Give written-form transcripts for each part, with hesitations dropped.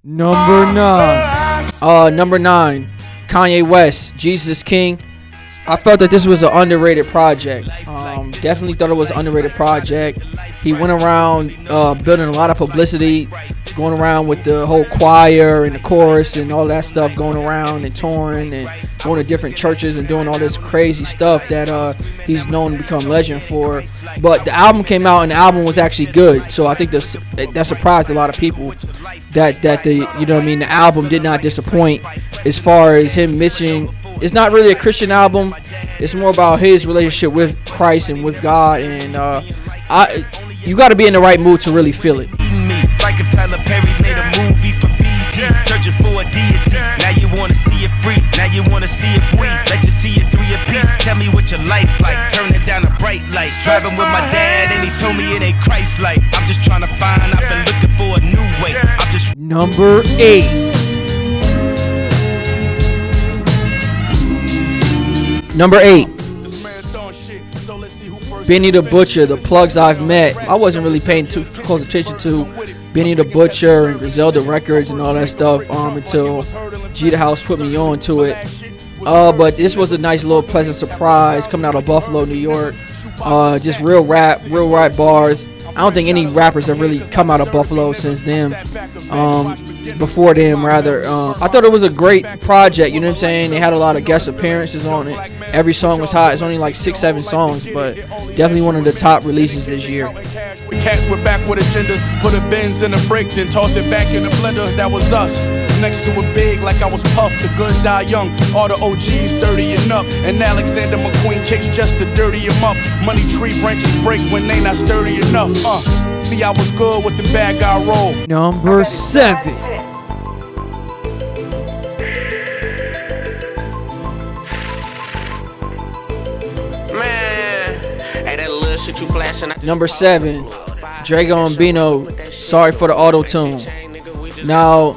Number nine, Kanye West, Jesus is King. I felt that this was an underrated project. Definitely thought it was an underrated project. He went around building a lot of publicity, going around with the whole choir and the chorus and all that stuff, going around and touring and going to different churches and doing all this crazy stuff that he's known to become legend for. But the album came out and the album was actually good. So I think that surprised a lot of people that the album did not disappoint as far as him missing. It's not really a Christian album. It's more about his relationship with Christ and with God, and you got to be in the right mood to really feel it. Like if Tyler Perry made a movie for BT, searching for a deity. Now you wanna see it free. Now you wanna see it free. Let you see it 3 apiece. Tell me what your life like. Turn it down a bright light. Driving with my dad and he told me it ain't Christ-like. I'm just trying to find. I've been looking for a new way. I'm just Number 8. Number 8. Benny the Butcher, The Plugs I've Met. I wasn't really paying too close attention to Benny the Butcher and Griselda Records and all that stuff until G the House put me on to it. But this was a nice little pleasant surprise coming out of Buffalo, New York. Just real rap bars. I don't think any rappers have really come out of Buffalo since them. Before them, rather. I thought it was a great project, you know what I'm saying? They had a lot of guest appearances on it. Every song was hot. It's only like 6-7 songs, but definitely one of the top releases this year. Cats with backward agendas, put a Benz in a brick, then toss it back in the blender. That was us. Next to a big like I was Puff, the good die young. All the OGs 30 and up, and Alexander McQueen kicks just to dirty him up. Money tree branches break when they not sturdy enough. See, I was good with the bad guy roll. Number 7. Number 7, Dragon Bino, Sorry for the Auto-Tune. Now,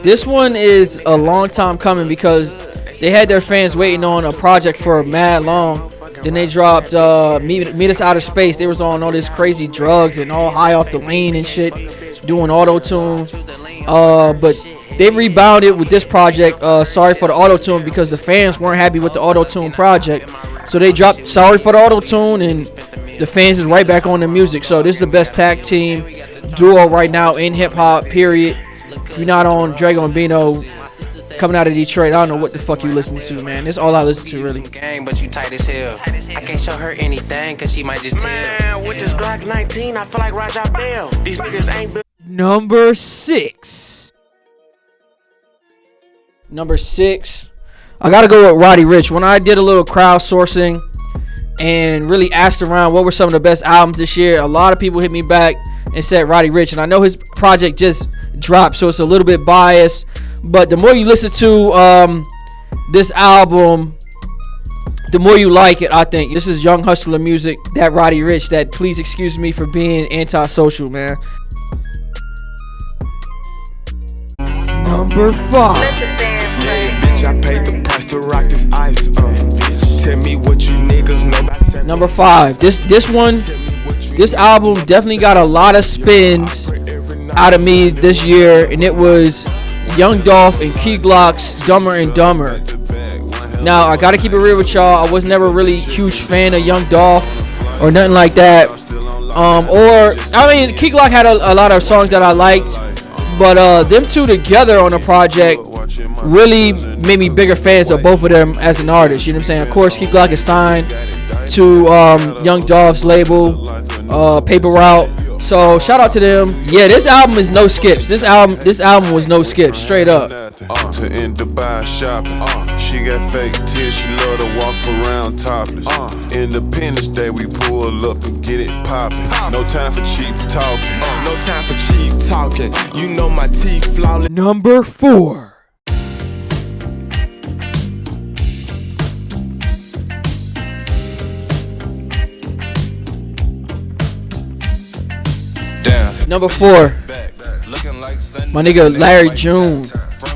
this one is a long time coming because they had their fans waiting on a project for mad long. Then they dropped Meet Us Out of Space. They was on all this crazy drugs and all high off the lean and shit, doing auto-tune. But they rebounded with this project, Sorry for the Auto-Tune, because the fans weren't happy with the auto-tune project. So they dropped Sorry for the Auto-Tune, and the fans is right back on the music. So this is the best tag team duo right now in hip-hop, period. If you're not on Dragon Bino coming out of Detroit, I don't know what the fuck you listening to, man. That's all I listen to, really. But you tight as hell. I can't show her anything, cause she might just tell. Man, with this Glock 19, I feel like Roger Bell. These niggas ain't built. Number 6. Number 6. I gotta go with Roddy Ricch. When I did a little crowdsourcing and really asked around what were some of the best albums this year, a lot of people hit me back and said Roddy Ricch. And I know his project just dropped, so it's a little bit biased. But the more you listen to this album, the more you like it, I think. This is Young Hustler music, that Roddy Ricch, that please excuse me for being antisocial, man. Number 5. Yeah, bitch, I paid the price to rock this ice. Tell me what you niggas know about. Number 5. This album definitely got a lot of spins out of me this year, and it was Young Dolph and Key Glock's Dumber and Dumber. Now, I gotta keep it real with y'all. I was never really a huge fan of Young Dolph or nothing like that. Key Glock had a lot of songs that I liked, but them two together on a project really made me bigger fans of both of them as an artist. You know what I'm saying? Of course, Key Glock is signed to Young Dolph's label, Paper Route. So shout out to them. Yeah, this album is no skips. This album was no skips, straight up. To end the buy shopping. She got fake tears, she love to walk around topless. Independence Day, we pull up and get it popping. No time for cheap talking. No time for cheap talking. You know my teeth flawless. Number 4. Number 4, my nigga Larry June.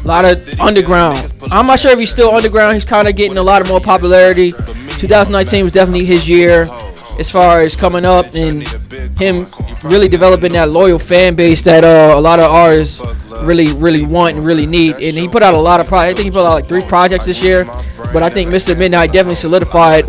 A lot of underground. I'm not sure if he's still underground. He's kind of getting a lot of more popularity. 2019 was definitely his year as far as coming up and him really developing that loyal fan base that a lot of artists really want and really need. And he put out a lot of projects. I think he put out like 3 projects this year. But I think Mr. Midnight definitely solidified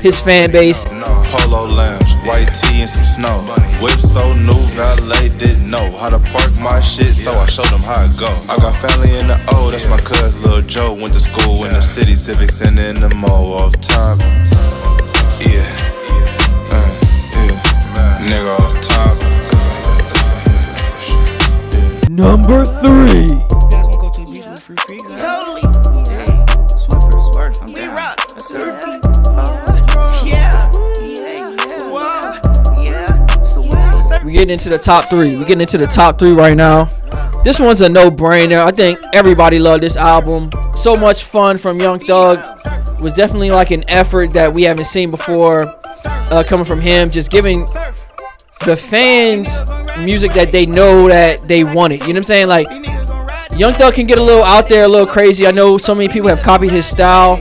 his fan base. Polo lounge, white tee and some snow. Whip so new, valet didn't know how to park my shit, so I showed them how it go. I got family in the O, that's my cousin Lil Joe. Went to school in the city, civic center in the mall off top. Yeah, nigga off top. Number 3. We're getting into the top 3. We're getting into the top 3 right now. This one's a no-brainer. I think everybody loved this album. So much fun from Young Thug. It was definitely like an effort that we haven't seen before coming from him. Just giving the fans music that they know that they wanted. You know what I'm saying? Like, Young Thug can get a little out there, a little crazy. I know so many people have copied his style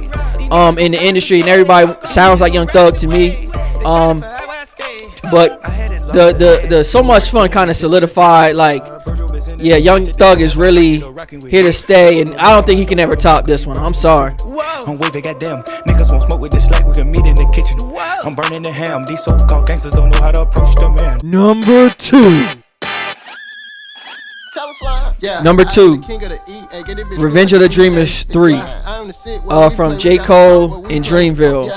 in the industry, and everybody sounds like Young Thug to me. But the So Much Fun kind of solidified, like, yeah, Young Thug is really here to stay, and I don't think he can ever top this one. I'm sorry. I'm waving, goddamn. Niggas won't smoke with this like we can meet in the kitchen. I'm burning the ham. These so-called gangsters don't know how to approach the man. Number 2. Number 2, Revenge of the Dreamers 3, from J. Cole and Dreamville.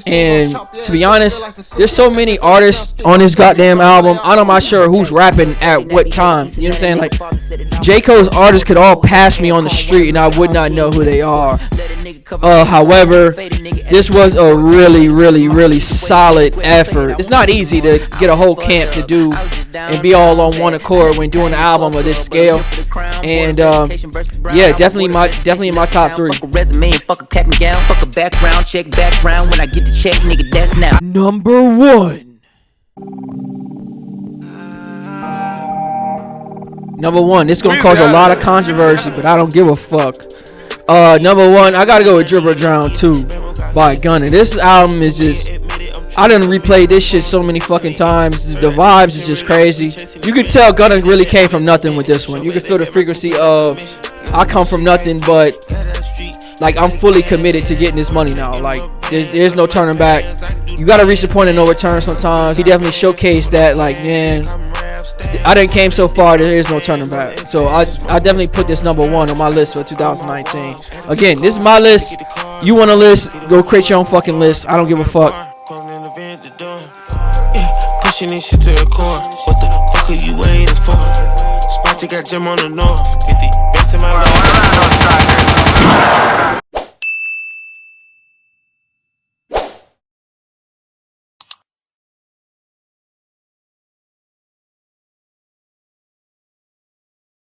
And to be honest, there's so many artists on this goddamn album. I'm not sure who's rapping at what time. You know what I'm saying? Like, J. Cole's artists could all pass me on the street and I would not know who they are. However, this was a really solid effort. It's not easy to get a whole camp to do and be all on one accord when doing an album of this scale. And yeah, definitely in my top 3. Fuck a resume and fuck a cap and gown, fuck a background check background. When I get the check, nigga, that's now. Number 1. Number 1. This is gonna cause a lot of controversy, but I don't give a fuck. Number 1, I gotta go with Dribble Drown 2 by Gunna. This album is just, I done replayed this shit so many fucking times. The vibes is just crazy. You could tell Gunna really came from nothing with this one. You can feel the frequency of, I come from nothing, but like, I'm fully committed to getting this money now. Like, there's no turning back. You gotta reach the point of no return sometimes. He definitely showcased that, like, man, I done came so far, there is no turning back. So I definitely put this number 1 on my list for 2019. Again, this is my list. You want a list, go create your own fucking list. I don't give a fuck. Pushing this shit to the core. What the fuck are you waiting for? Spot you got Jim on the north. 50 best in my life.